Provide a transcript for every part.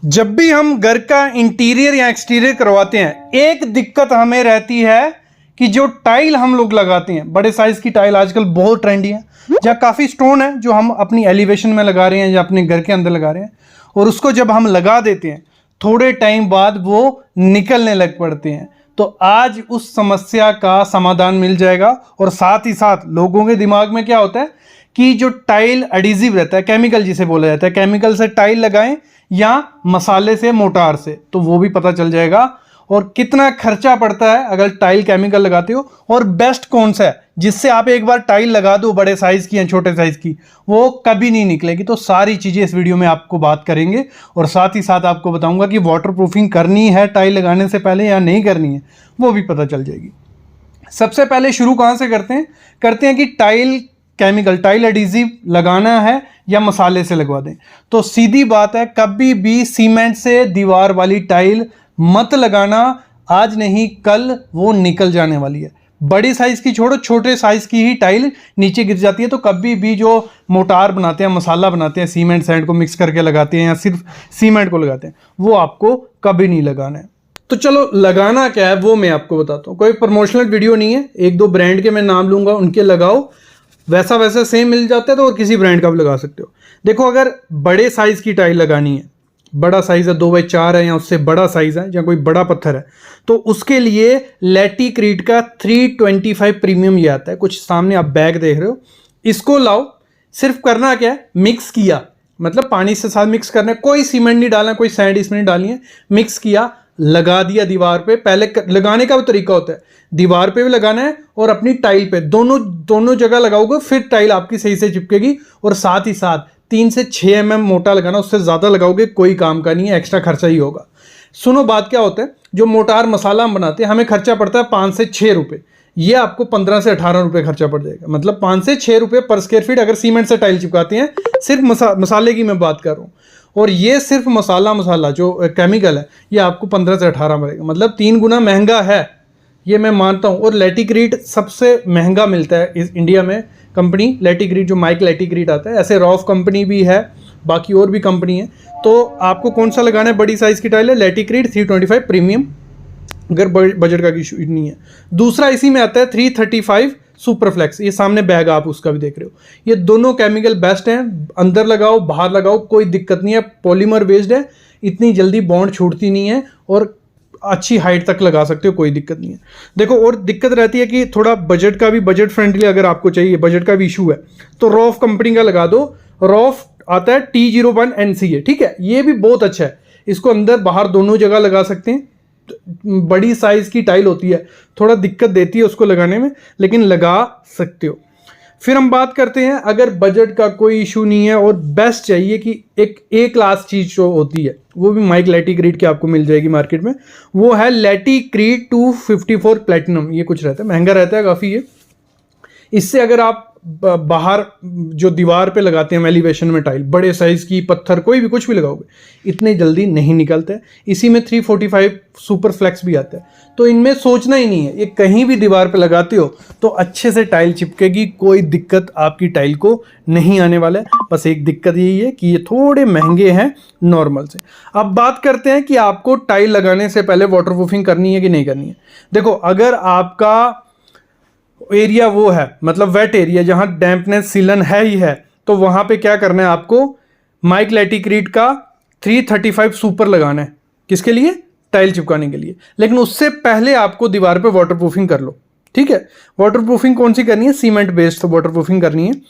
जब भी हम घर का इंटीरियर या एक्सटीरियर करवाते हैं, एक दिक्कत हमें रहती है कि जो टाइल हम लोग लगाते हैं, बड़े साइज की टाइल आजकल बहुत ट्रेंडी है, जहाँ काफ़ी स्टोन है जो हम अपनी एलिवेशन में लगा रहे हैं या अपने घर के अंदर लगा रहे हैं, और उसको जब हम लगा देते हैं थोड़े टाइम बाद वो निकलने लग पड़ते हैं। तो आज उस समस्या का समाधान मिल जाएगा। और साथ ही साथ लोगों के दिमाग में क्या होता है कि जो टाइल एडिजिव रहता है, केमिकल जिसे बोला जाता है, केमिकल से टाइल लगाएं या मसाले से, मोटार से, तो वो भी पता चल जाएगा। और कितना खर्चा पड़ता है अगर टाइल केमिकल लगाते हो, और बेस्ट कौन सा है जिससे आप एक बार टाइल लगा दो बड़े साइज की या छोटे साइज की, वो कभी नहीं निकलेगी। तो सारी चीजें इस वीडियो में आपको बात करेंगे, और साथ ही साथ आपको बताऊंगा कि वाटर प्रूफिंग करनी है टाइल लगाने से पहले या नहीं करनी है, वो भी पता चल जाएगी। सबसे पहले शुरू कहां से करते हैं कि टाइल केमिकल, टाइल एडिजिव लगाना है या मसाले से लगवा दें। तो सीधी बात है, कभी भी सीमेंट से दीवार वाली टाइल मत लगाना, आज नहीं कल वो निकल जाने वाली है। बड़ी साइज की छोड़ो, छोटे साइज की ही टाइल नीचे गिर जाती है। तो कभी भी जो मोटार बनाते हैं, मसाला बनाते हैं, सीमेंट सैंड को मिक्स करके लगाते हैं या सिर्फ सीमेंट को लगाते हैं, वो आपको कभी नहीं लगाना है। तो चलो लगाना क्या है वो मैं आपको बताता हूँ। कोई प्रमोशनल वीडियो नहीं है, एक दो ब्रांड के मैं नाम लूंगा, उनके लगाओ, वैसा वैसा सेम मिल जाता है तो और किसी ब्रांड का भी लगा सकते हो। देखो, अगर बड़े साइज की टाइल लगानी है, बड़ा साइज है 2x4 है या उससे बड़ा साइज है या कोई बड़ा पत्थर है, तो उसके लिए लैटीक्रीट का 325 प्रीमियम ये आता है। कुछ सामने आप बैग देख रहे हो, इसको लाओ। सिर्फ करना क्या है, मिक्स किया, मतलब पानी से साथ मिक्स करना है, कोई सीमेंट नहीं डालना, कोई सैंड इसमें नहीं डालनी है, मिक्स किया, लगा दिया दीवार पे। पहले लगाने का भी तरीका होता है, दीवार पे भी लगाना है और अपनी टाइल पे, दोनों जगह लगाओगे, फिर टाइल आपकी सही से चिपकेगी। और साथ ही साथ 3 से 6 mm मोटा लगाना, उससे ज्यादा लगाओगे कोई काम का नहीं है, एक्स्ट्रा खर्चा ही होगा। सुनो बात क्या होता है, जो मोटार मसाला हम बनाते हैं, हमें खर्चा पड़ता है 5 से 6 रुपए, ये आपको 15 से 18 रुपए खर्चा पड़ जाएगा। मतलब 5 से 6 रुपए पर स्क्वायर फीट अगर सीमेंट से टाइल चिपकाते हैं, सिर्फ मसाले की मैं बात कर रहा हूँ। और ये सिर्फ मसाला जो केमिकल है, ये आपको 15 से 18 पड़ेगा, मतलब 3 गुना महंगा है, ये मैं मानता हूँ। और लैटीक्रीट सबसे महंगा मिलता है इस इंडिया में कंपनी, लैटीक्रीट, जो माइक लैटीक्रीट आता है। ऐसे रॉफ कंपनी भी है, बाकी और भी कंपनी है। तो आपको कौन सा लगाना है, बड़ी साइज की टाइल है लैटीक्रीट 325 प्रीमियम, अगर बजट का इशू नहीं है। दूसरा इसी में आता है 335 सुपरफ्लेक्स, ये सामने बैग आप उसका भी देख रहे हो। ये दोनों केमिकल बेस्ट हैं, अंदर लगाओ बाहर लगाओ कोई दिक्कत नहीं है, पॉलीमर बेस्ड है, इतनी जल्दी बॉन्ड छूटती नहीं है, और अच्छी हाइट तक लगा सकते हो, कोई दिक्कत नहीं है। देखो, और दिक्कत रहती है कि थोड़ा बजट का भी, बजट फ्रेंडली अगर आपको चाहिए, बजट का भी इशू है, तो रॉफ कंपनी का लगा दो। रॉफ आता है T01 NCA, ठीक है, ये भी बहुत अच्छा है, इसको अंदर बाहर दोनों जगह लगा सकते हैं। बड़ी साइज की टाइल होती है, थोड़ा दिक्कत देती है उसको लगाने में, लेकिन लगा सकते हो। फिर हम बात करते हैं, अगर बजट का कोई इशू नहीं है और बेस्ट चाहिए कि एक ए क्लास चीज जो होती है, वो भी माइक लैटीक्रीट की आपको मिल जाएगी मार्केट में, वो है लैटीक्रीट 254 प्लेटिनम। ये कुछ रहता है, महंगा रहता है काफ़ी ये। इससे अगर आप बाहर जो दीवार पे लगाते हैं एलिवेशन में टाइल, बड़े साइज की पत्थर कोई भी कुछ भी लगाओगे, इतने जल्दी नहीं निकलते हैं। इसी में 345 सुपर फ्लेक्स भी आता है, तो इनमें सोचना ही नहीं है, ये कहीं भी दीवार पे लगाते हो तो अच्छे से टाइल चिपकेगी, कोई दिक्कत आपकी टाइल को नहीं आने वाला है। बस एक दिक्कत यही है कि ये थोड़े महंगे हैं नॉर्मल से। अब बात करते हैं कि आपको टाइल लगाने से पहले वाटर प्रूफिंग करनी है कि नहीं करनी है। देखो, अगर आपका एरिया वो है, मतलब वेट एरिया जहां डैम्पनेस सीलन है ही है, तो वहां पे क्या करना है, आपको माइक लैटीक्रीट का 335 सुपर लगाना है। किसके लिए? टाइल चिपकाने के लिए। लेकिन उससे पहले आपको दीवार पे वाटर प्रूफिंग कर लो, ठीक है। वाटर प्रूफिंग कौन सी करनी है? सीमेंट बेस्ड वाटर प्रूफिंग करनी है।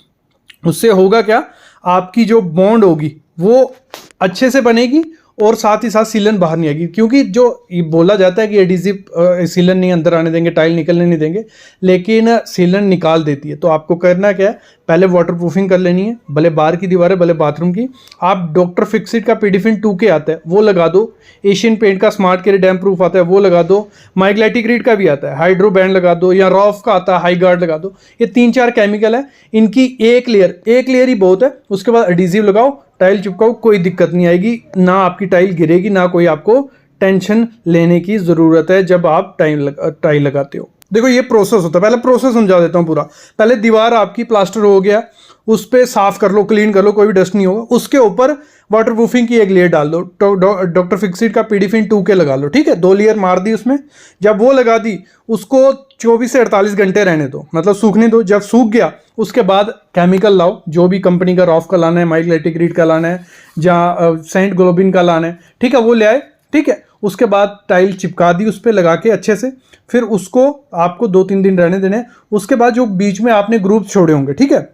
उससे होगा क्या, आपकी जो बॉन्ड होगी वो अच्छे से बनेगी, और साथ ही साथ सीलन बाहर नहीं आएगी। क्योंकि जो ये बोला जाता है कि एडिजिव सीलन नहीं अंदर आने देंगे, टाइल निकलने नहीं देंगे, लेकिन सीलन निकाल देती है। तो आपको करना क्या है, पहले वाटर प्रूफिंग कर लेनी है, भले बाहर की दीवार है भले बाथरूम की। आप डॉक्टर फिक्सिट का पीडीफिन 2K आता है वो लगा दो, एशियन पेंट का स्मार्ट केयर डैम प्रूफ आता है वो लगा दो, माइक लैटीक्रीट का भी आता है हाइड्रो बैंड लगा दो, या रॉफ का आता है हाई गार्ड लगा दो। ये 3-4 केमिकल है, इनकी एक लेयर ही बहुत है। उसके बाद एडिजिव लगाओ, टाइल चिपकाओ, कोई दिक्कत नहीं आएगी, ना आपकी टाइल गिरेगी, ना कोई आपको टेंशन लेने की जरूरत है जब आप टाइल लगाते हो। देखो, ये प्रोसेस होता है, पहले प्रोसेस समझा देता हूँ पूरा। पहले दीवार आपकी प्लास्टर हो गया, उस पर साफ कर लो, क्लीन कर लो, कोई भी डस्ट नहीं होगा। उसके ऊपर वाटरप्रूफिंग की एक लेयर डाल दो, डॉक्टर फिक्सिट का पीडीफिन 2K लगा लो, ठीक है। 2 लेयर मार दी उसमें। जब वो लगा दी उसको 24 से 48 घंटे रहने दो, मतलब सूखने दो। जब सूख गया उसके बाद केमिकल लाओ, जो भी कंपनी का रॉफ का लाना है, माइक लेटिक्रीट का लाना है, जहाँ सेंट ग्लोबिन का लाना है, ठीक है, वो ले आए, ठीक है। उसके बाद टाइल चिपका दी उस पर लगा के अच्छे से। फिर उसको आपको 2-3 दिन रहने देने। उसके बाद जो बीच में आपने ग्रुप छोड़े होंगे, ठीक है,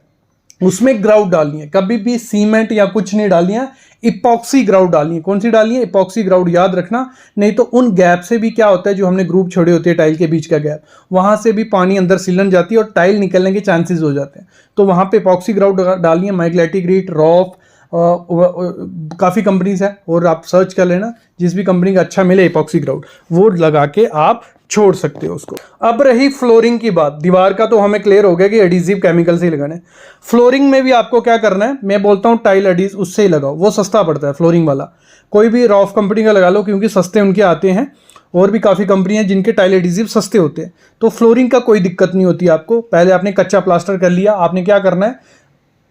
उसमें ग्राउट डालनी है। कभी भी सीमेंट या कुछ नहीं डालनी है, इपॉक्सी ग्राउट डालनी है। कौन सी डालनी है? इपॉक्सी ग्राउट, याद रखना। नहीं तो उन गैप से भी क्या होता है, जो हमने ग्रुप छोड़े होते हैं टाइल के बीच का गैप, वहां से भी पानी अंदर सिलन जाती है और टाइल निकलने के चांसेस हो जाते हैं। तो वहां पे इपॉक्सी ग्राउट डालनी है। माइक लेटिक्रीट, रॉफ, काफ़ी कंपनीज है और आप सर्च कर लेना, जिस भी कंपनी का अच्छा मिले इपॉक्सी ग्राउट, वो लगा के आप छोड़ सकते हो उसको। अब रही फ्लोरिंग की बात। दीवार का तो हमें क्लियर हो गया कि एडिसिव केमिकल से ही लगाना है। फ्लोरिंग में भी आपको क्या करना है, मैं बोलता हूँ टाइल एडिस उससे ही लगाओ, वो सस्ता पड़ता है फ्लोरिंग वाला। कोई भी रॉफ कंपनी का लगा लो, क्योंकि सस्ते उनके आते हैं। और भी काफ़ी कंपनी हैं जिनके टाइल एडिसिव सस्ते होते हैं। तो फ्लोरिंग का कोई दिक्कत नहीं होती आपको। पहले आपने कच्चा प्लास्टर कर लिया, आपने क्या करना है,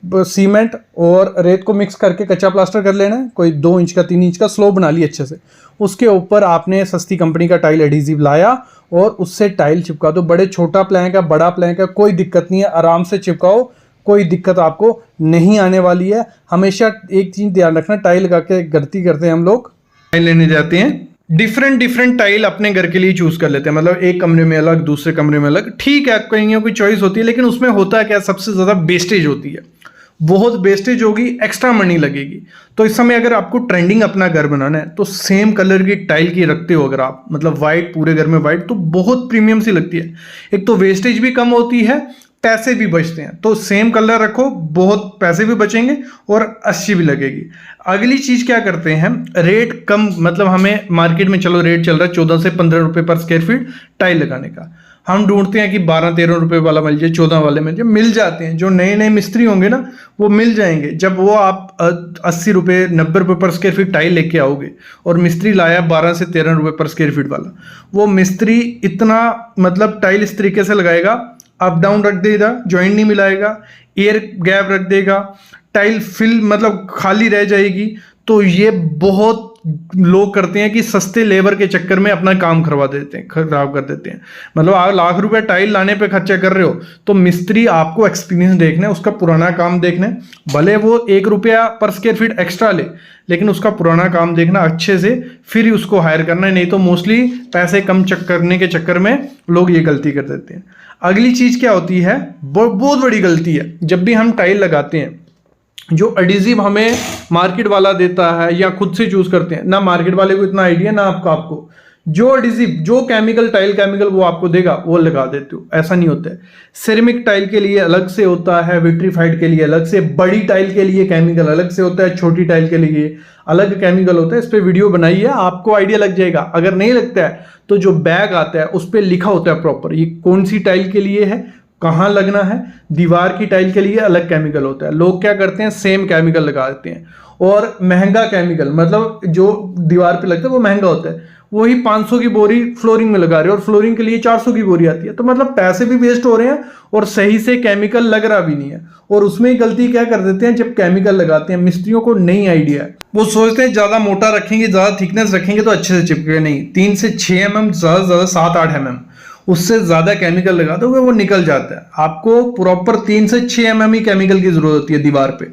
सीमेंट और रेत को मिक्स करके कच्चा प्लास्टर कर लेना है। कोई 2 इंच का 3 इंच का स्लोप बना लिया अच्छे से। उसके ऊपर आपने सस्ती कंपनी का टाइल एडिसिव लाया और उससे टाइल चिपका दो। बड़े छोटा प्लैंक है, बड़ा प्लैंक है, कोई दिक्कत नहीं है, आराम से चिपकाओ, कोई दिक्कत आपको नहीं आने वाली है। हमेशा एक चीज ध्यान रखना, टाइल लगा के गलती करते हैं हम लोग, टाइल लेने जाते हैं, डिफरेंट टाइल अपने घर के लिए चूज कर लेते हैं। मतलब एक कमरे में अलग, दूसरे कमरे में अलग, ठीक है, कहीं कोई चॉइस होती है, लेकिन उसमें होता क्या, सबसे ज्यादा वेस्टेज होती है। बहुत वेस्टेज होगी, एक्स्ट्रा मनी लगेगी। तो इस समय अगर आपको ट्रेंडिंग अपना घर बनाना है तो सेम कलर की टाइल की रखते हो अगर आप, मतलब वाइट, पूरे घर में वाइट, तो बहुत प्रीमियम सी लगती है। एक तो वेस्टेज भी कम होती है, पैसे भी बचते हैं। तो सेम कलर रखो, बहुत पैसे भी बचेंगे और अच्छी भी लगेगी। अगली चीज क्या करते हैं, रेट कम, मतलब हमें मार्केट में चलो रेट चल रहा है 14 से 15 रुपए पर स्क्वायर फीट टाइल लगाने का। हम ढूंढते हैं कि 12-13 रुपए वाला मिल जाए, 14 वाले मिल जाए, मिल जाते हैं। जो नए नए मिस्त्री होंगे ना, वो मिल जाएंगे। जब वो आप 80 रुपये 90 रुपये पर स्क्वायर फीट टाइल लेके आओगे और मिस्त्री लाया 12 से 13 रुपये पर स्क्वायर फीट वाला, वो मिस्त्री इतना मतलब टाइल इस तरीके से लगाएगा, अप डाउन रख देगा, जॉइंट नहीं मिलाएगा, एयर गैप रख देगा, टाइल फिल मतलब खाली रह जाएगी। तो ये बहुत लोग करते हैं कि सस्ते लेबर के चक्कर में अपना काम करवा देते हैं, खराब कर देते हैं। मतलब आप लाख रुपए टाइल लाने पे खर्चा कर रहे हो, तो मिस्त्री आपको एक्सपीरियंस देखना है, उसका पुराना काम देखना है। भले वो 1 रुपया पर स्क्वायर फीट एक्स्ट्रा ले, लेकिन उसका पुराना काम देखना अच्छे से, फिर ही उसको हायर करना है। नहीं तो मोस्टली पैसे कम करने के चक्कर में लोग ये गलती कर देते हैं। अगली चीज क्या होती है, बहुत बड़ी गलती है, जब भी हम टाइल लगाते हैं, जो एडिसिव हमें मार्केट वाला देता है या खुद से चूज करते हैं ना, मार्केट वाले को इतना आइडिया ना आपको जो एडिसिव, जो केमिकल, टाइल केमिकल वो आपको देगा वो लगा देते हो। ऐसा नहीं होता है। सिरेमिक टाइल के लिए अलग से होता है, विट्रीफाइड के लिए अलग से, बड़ी टाइल के लिए केमिकल अलग से होता है, छोटी टाइल के लिए अलग केमिकल होता है। इस पर वीडियो बनाई है, आपको आइडिया लग जाएगा। अगर नहीं लगता है तो जो बैग आता है उस पर लिखा होता है प्रॉपर, ये कौन सी टाइल के लिए है, कहाँ लगना है। दीवार की टाइल के लिए अलग केमिकल होता है। लोग क्या करते हैं, सेम केमिकल लगा देते हैं और महंगा केमिकल, मतलब जो दीवार पे लगता है वो महंगा होता है, वही 500 की बोरी फ्लोरिंग में लगा रहे हैं और फ्लोरिंग के लिए 400 की बोरी आती है। तो मतलब पैसे भी वेस्ट हो रहे हैं और सही से केमिकल लग रहा भी नहीं है। और उसमें गलती क्या कर देते हैं, जब केमिकल लगाते हैं, मिस्त्रियों को नहीं आइडिया है, वो सोचते हैं ज्यादा मोटा रखेंगे, ज्यादा थिकनेस रखेंगे तो अच्छे से चिपकेगा। नहीं, 3 से 6 mm, ज्यादा से ज्यादा 7-8 mm, उससे ज्यादा केमिकल लगा दोगे वो निकल जाता है। आपको प्रॉपर 3 से 6 mm ही केमिकल की जरूरत होती है दीवार पे।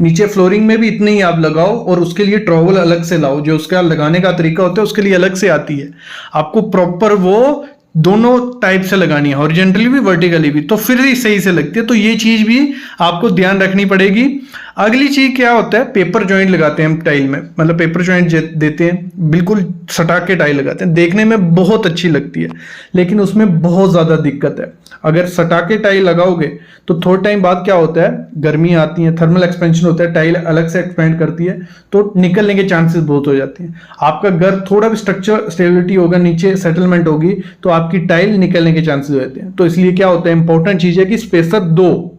नीचे फ्लोरिंग में भी इतने ही आप लगाओ और उसके लिए ट्रॉवल अलग से लाओ, जो उसका लगाने का तरीका होता है उसके लिए अलग से आती है। आपको प्रॉपर वो दोनों टाइप से लगानी है, हॉरिजॉन्टली भी वर्टिकली भी, तो फिर ही सही से लगती है। तो ये चीज भी आपको ध्यान रखनी पड़ेगी। अगली चीज क्या होता है, पेपर जॉइंट लगाते हैं हम टाइल में, मतलब पेपर जॉइंट देते हैं, बिल्कुल सटा के टाइल लगाते हैं। देखने में बहुत अच्छी लगती है, लेकिन उसमें बहुत ज्यादा दिक्कत है। अगर सटा के टाइल लगाओगे तो थोड़े टाइम बाद क्या होता है, गर्मी आती है, थर्मल एक्सपेंशन होता है, टाइल अलग से एक्सपेंड करती है, तो निकलने के चांसेस बहुत हो जाते हैं। आपका घर थोड़ा भी स्ट्रक्चर स्टेबिलिटी होगा, नीचे सेटलमेंट होगी, तो आपकी टाइल निकलने के चांसेस हो जाते हैं। तो इसलिए क्या होता है, इंपॉर्टेंट चीज है कि स्पेसर दो,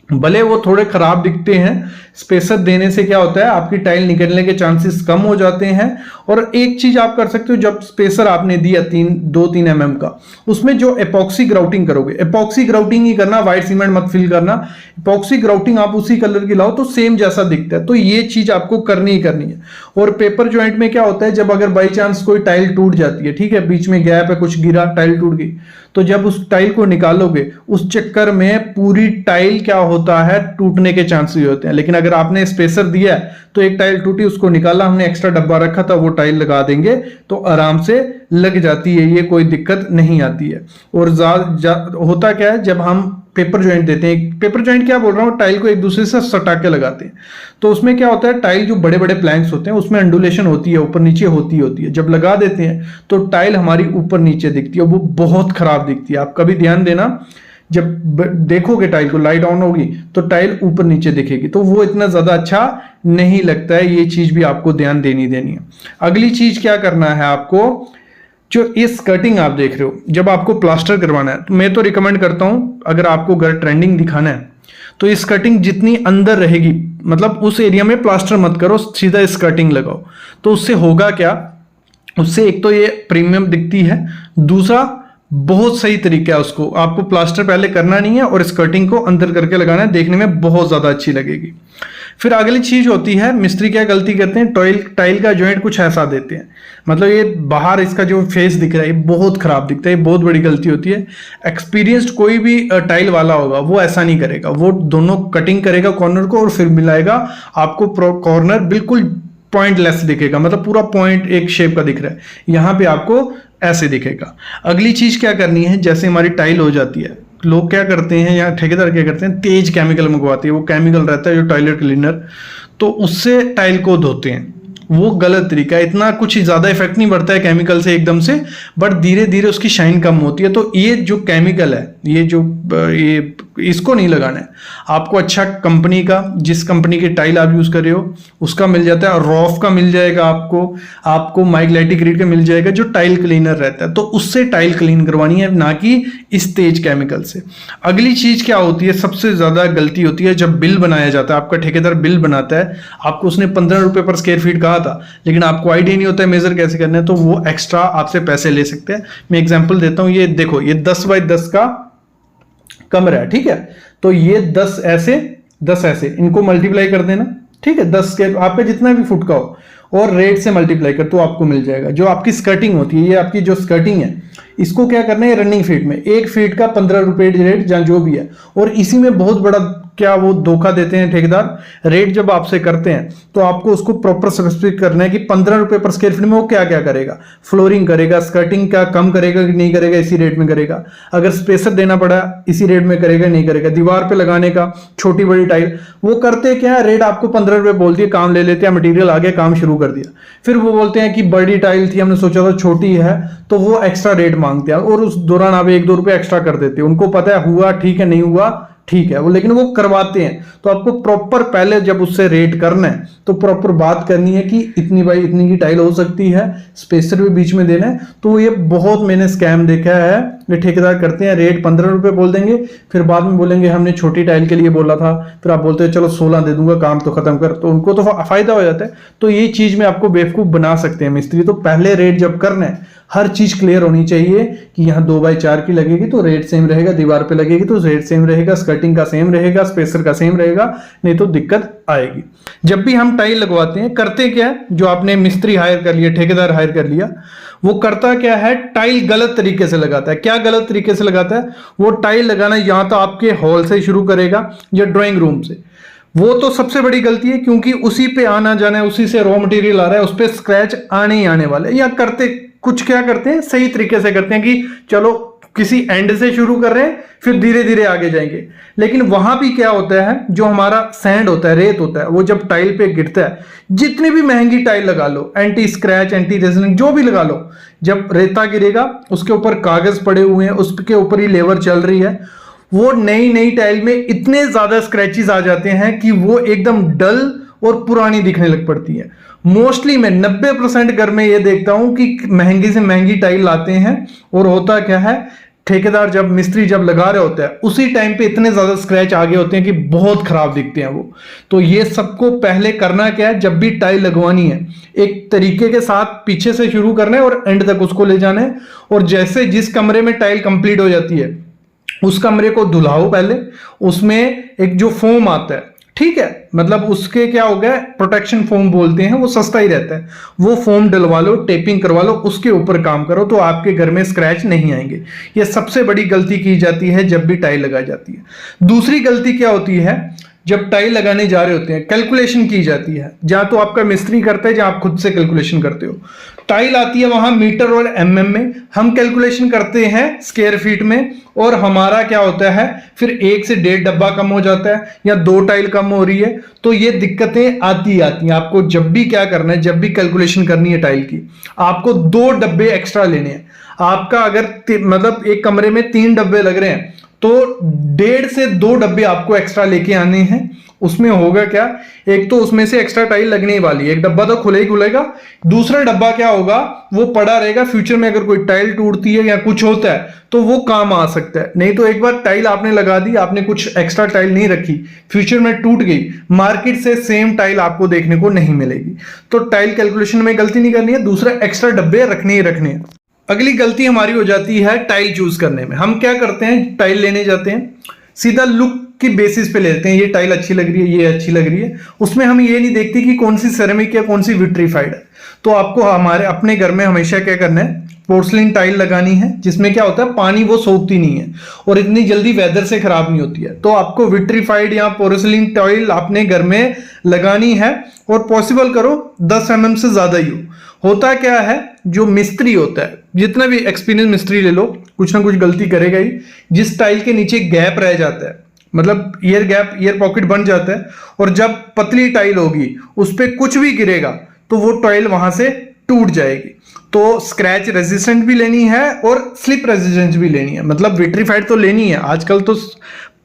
भले वो थोड़े खराब दिखते हैं, स्पेसर देने से क्या होता है आपकी टाइल निकलने के चांसेस कम हो जाते हैं। और एक चीज आप कर सकते हो, जब स्पेसर आपने दिया 2-3 mm का, उसमें जो एपॉक्सी ग्राउटिंग करोगे, एपॉक्सी ग्राउटिंग ही करना, व्हाइट सीमेंट मत फिल करना, एपॉक्सी ग्राउटिंग आप उसी कलर की लाओ तो सेम जैसा दिखता है। तो ये चीज आपको करनी ही करनी है। और पेपर जॉइंट में क्या होता है, जब अगर बाई चांस कोई टाइल टूट जाती है, ठीक है, बीच में गैप है, कुछ गिरा, टाइल टूट गई, तो जब उस टाइल को निकालोगे उस चक्कर में पूरी टाइल क्या होता है, टूटने के चांसेस होते हैं। लेकिन अगर आपने स्पेसर दिया है तो एक टाइल टूटी, उसको निकाला, हमने एक्स्ट्रा डब्बा रखा था, वो टाइल लगा देंगे तो आराम से लग जाती है, ये कोई दिक्कत नहीं आती है। और होता क्या है, जब हम पेपर जॉइंट देते हैं, पेपर जॉइंट क्या बोल रहा हूँ, टाइल को एक दूसरे से सटा के लगाते हैं, तो उसमें क्या होता है, टाइल जो बड़े बड़े प्लैंक्स होते हैं उसमें अंडुलेशन होती है, ऊपर नीचे होती है। जब लगा देते हैं तो टाइल हमारी ऊपर नीचे दिखती है, वो बहुत खराब दिखती है। आप कभी ध्यान देना, जब देखोगे टाइल को, लाइट ऑन होगी तो टाइल ऊपर नीचे दिखेगी, तो वो इतना ज्यादा अच्छा नहीं लगता है। ये चीज भी आपको ध्यान देनी है। अगली चीज क्या करना है आपको, जो ये स्कर्टिंग आप देख रहे हो, जब आपको प्लास्टर करवाना है तो मैं तो रिकमेंड करता हूं, अगर आपको घर ट्रेंडिंग दिखाना है तो ये स्कर्टिंग जितनी अंदर रहेगी, मतलब उस एरिया में प्लास्टर मत करो, सीधा स्कर्टिंग लगाओ। तो उससे होगा क्या, उससे एक तो ये प्रीमियम दिखती है, दूसरा बहुत सही तरीका है, उसको आपको प्लास्टर पहले करना नहीं है और स्कर्टिंग को अंदर करके लगाना है, देखने में बहुत ज्यादा अच्छी लगेगी। फिर अगली चीज होती है, मिस्त्री क्या गलती करते हैं, टाइल का जॉइंट कुछ ऐसा देते हैं, मतलब ये बाहर इसका जो फेस दिख रहा है ये बहुत खराब दिखता है, ये बहुत बड़ी गलती होती है। एक्सपीरियंस्ड कोई भी टाइल वाला होगा वो ऐसा नहीं करेगा, वो दोनों कटिंग करेगा कॉर्नर को और फिर मिलाएगा, आपको कॉर्नर बिल्कुल पॉइंटलेस दिखेगा, मतलब पूरा पॉइंट एक शेप का दिख रहा है, यहां पे आपको ऐसे दिखेगा। अगली चीज क्या करनी है, जैसे हमारी टाइल हो जाती है, लोग क्या करते हैं या ठेकेदार क्या करते हैं, तेज केमिकल मंगवाते हैं, वो केमिकल रहता है जो टॉयलेट क्लीनर, तो उससे टाइल को धोते हैं, वो गलत तरीका है। इतना कुछ ज्यादा इफेक्ट नहीं पड़ता है केमिकल से एकदम से, बट धीरे धीरे उसकी शाइन कम होती है। तो ये जो केमिकल है, ये इसको नहीं लगाना है आपको। अच्छा कंपनी का, जिस कंपनी की टाइल आप यूज कर रहे हो उसका मिल जाता है, रॉफ का मिल जाएगा आपको माइग्लेटिक ग्रेड का मिल जाएगा, जो टाइल क्लीनर रहता है, तो उससे टाइल क्लीन करवानी है, ना कि इस तेज केमिकल से। अगली चीज क्या होती है, सबसे ज्यादा गलती होती है जब बिल बनाया जाता है, आपका ठेकेदार बिल बनाता है, आपको उसने 15 रुपए पर स्क्वायर फीट कहा था, लेकिन आपको आइडिया नहीं होता है मेजर कैसे करना है, तो वो एक्स्ट्रा आपसे पैसे ले सकते हैं। मैं एग्जांपल देता हूं, ये देखो, ये 10 बाय 10 का कमरा है, ठीक है, तो ये 10 ऐसे इनको मल्टीप्लाई कर देना, ठीक है, 10 के आप पे जितना भी फुट का हो, और रेट से मल्टीप्लाई कर तो आपको मिल जाएगा। जो आपकी स्कर्टिंग होती है, ये आपकी जो स्कर्टिंग है, इसको क्या करना है, रनिंग फीट में 1 फीट का 15 रुपए रेट या जो भी है। और इसी में बहुत बड़ा क्या वो धोखा देते हैं ठेकेदार, रेट जब आपसे करते हैं तो आपको उसको प्रॉपर स्पेसिफिक करना है कि 15 रुपए पर स्क्वायर फीट में वो क्या क्या करेगा, फ्लोरिंग करेगा, स्कर्टिंग का कम करेगा कि नहीं करेगा, इसी रेट में करेगा, अगर स्पेसर देना पड़ा इसी रेट में करेगा नहीं करेगा, दीवार पे लगाने का छोटी बड़ी टाइल, वो करते क्या है, रेट आपको 15 रुपए बोल दिए, काम ले लेते हैं, मटेरियल आ गया, काम शुरू कर दिया। फिर वो बोलते हैं कि बड़ी टाइल थी, हमने सोचा था छोटी है, तो वो एक्स्ट्रा रेट मांगते हैं, और उस दौरान आप 1-2 रुपए एक्स्ट्रा कर देते हैं। उनको पता है हुआ ठीक है, नहीं हुआ ठीक है, वो लेकिन वो करवाते हैं। तो आपको प्रॉपर पहले जब उससे रेट करना है तो प्रॉपर बात करनी है कि इतनी बाई इतनी की टाइल हो सकती है, स्पेसर भी बीच में देना है। तो ये बहुत मैंने स्कैम देखा है, ये ठेकेदार करते हैं, रेट 15 रुपए बोल देंगे, फिर बाद में बोलेंगे हमने छोटी टाइल के लिए बोला था, फिर आप बोलते हैं चलो 16 दे दूंगा, काम तो खत्म कर, तो उनको तो फायदा हो जाता है। तो ये चीज में आपको बेवकूफ बना सकते हैं मिस्त्री। तो पहले रेट जब करना है, हर चीज क्लियर होनी चाहिए कि यहाँ 2x4 की लगेगी तो रेट सेम रहेगा, दीवार पे लगेगी तो रेट सेम रहेगा, स्कर्टिंग का सेम रहेगा, स्पेसर का सेम रहेगा, नहीं तो दिक्कत आएगी। जब भी हम टाइल लगवाते हैं, करते क्या है, जो आपने मिस्त्री हायर कर लिया, ठेकेदार हायर कर लिया, वो करता क्या है, टाइल गलत तरीके से लगाता है। क्या गलत तरीके से लगाता है, वो टाइल लगाना या तो आपके हॉल से शुरू करेगा या ड्राइंग रूम से। वो तो सबसे बड़ी गलती है, क्योंकि उसी पे आना जाना है, उसी से रॉ मटेरियल आ रहा है, उस पर स्क्रैच आने ही आने वाले। या करते कुछ क्या करते हैं, सही तरीके से करते हैं कि चलो किसी एंड से शुरू कर रहे हैं, फिर धीरे धीरे आगे जाएंगे। लेकिन वहां भी क्या होता है, जो हमारा सैंड होता है, रेत होता है, वो जब टाइल पे गिरता है, जितनी भी महंगी टाइल लगा लो, एंटी स्क्रैच, एंटी रेजनिंग जो भी लगा लो, जब रेता गिरेगा उसके ऊपर कागज पड़े हुए हैं, उसके ऊपर ही लेबर चल रही है, वो नई टाइल में इतने ज्यादा स्क्रैचेस आ जाते हैं कि वो एकदम डल और पुरानी दिखने लग पड़ती है। मोस्टली मैं 90% घर में ये देखता हूं कि महंगी से महंगी टाइल लाते हैं, और होता क्या है, ठेकेदार जब मिस्त्री जब लगा रहे होते हैं उसी टाइम पे इतने ज्यादा स्क्रैच आ गए होते हैं कि बहुत खराब दिखते हैं वो। तो ये सबको पहले करना क्या है, जब भी टाइल लगवानी है एक तरीके के साथ पीछे से शुरू करना है और एंड तक उसको ले जाना है। और जैसे जिस कमरे में टाइल कंप्लीट हो जाती है उस कमरे को धुलाओ पहले, उसमें एक जो फोम आता है, ठीक है, मतलब उसके क्या हो गया, प्रोटेक्शन फोम बोलते हैं, वो सस्ता ही रहता है, वो फोम डलवा लो, टेपिंग करवा लो, उसके ऊपर काम करो तो आपके घर में स्क्रैच नहीं आएंगे। ये सबसे बड़ी गलती की जाती है जब भी टाइल लगाई जाती है। दूसरी गलती क्या होती है, जब टाइल लगाने जा रहे होते हैं कैलकुलेशन की जाती है, जहां तो आपका मिस्त्री करता है जहां आप खुद से कैलकुलेशन करते हो। टाइल आती है वहां मीटर और एमएम में, हम कैलकुलेशन करते हैं स्क्वायर फीट में, और हमारा क्या होता है फिर 1 से 1.5 डब्बा कम हो जाता है या 2 टाइल कम हो रही है। तो ये दिक्कतें आती हैं। आपको जब भी क्या करना है, जब भी कैलकुलेशन करनी है टाइल की, आपको 2 डब्बे एक्स्ट्रा लेने हैं। आपका अगर मतलब एक कमरे में 3 डब्बे लग रहे हैं तो 1.5 से 2 डब्बे आपको एक्स्ट्रा लेके आने हैं। उसमें होगा क्या, एक तो उसमें से एक्स्ट्रा टाइल लगने ही वाली है, एक डब्बा तो खुले ही खुलेगा, दूसरा डब्बा क्या होगा वो पड़ा रहेगा। फ्यूचर में अगर कोई टाइल टूटती है या कुछ होता है तो वो काम आ सकता है। नहीं तो एक बार टाइल आपने लगा दी, आपने कुछ एक्स्ट्रा टाइल नहीं रखी, फ्यूचर में टूट गई, मार्केट से सेम टाइल आपको देखने को नहीं मिलेगी। तो टाइल कैलकुलेशन में गलती नहीं करनी है, दूसरा एक्स्ट्रा डब्बे रखने ही रखने हैं। अगली गलती हमारी हो जाती है टाइल चूज करने में। हम क्या करते हैं, टाइल लेने जाते हैं, सीधा लुक की बेसिस पे लेते हैं, ये टाइल अच्छी लग रही है, ये अच्छी लग रही है, उसमें हम ये नहीं देखते कि कौन सी सेरेमिक या कौन सी विट्रीफाइड है। तो आपको हमारे अपने घर में हमेशा क्या करना है, पोर्सलिन टाइल लगानी है, जिसमें क्या होता है पानी वो सोखती नहीं है और इतनी जल्दी वेदर से खराब नहीं होती है। तो आपको विट्रीफाइड या पोर्सलिन टाइल अपने घर में लगानी है और पॉसिबल करो 10 mm से ज्यादा ही हो। होता क्या है, जो मिस्त्री होता है, जितना भी एक्सपीरियंस मिस्त्री ले लो, कुछ ना कुछ गलती करेगा ही। जिस टाइल के नीचे गैप रह जाता है, मतलब ईयर गैप, ईयर पॉकेट बन जाता है, और जब पतली टाइल होगी उस पर कुछ भी गिरेगा तो वो टाइल वहां से टूट जाएगी। तो स्क्रैच रेजिस्टेंट भी लेनी है और स्लिप रेजिस्टेंट भी लेनी है, मतलब विट्रीफाइड तो लेनी है, आजकल तो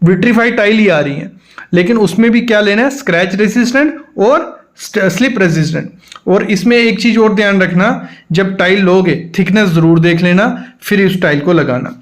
विट्रीफाइड टाइल ही आ रही है, लेकिन उसमें भी क्या लेना है, स्क्रैच रेजिस्टेंट और स्लिप रेजिस्टेंट। और इसमें एक चीज और ध्यान रखना, जब टाइल लोगे थिकनेस जरूर देख लेना, फिर इस टाइल को लगाना।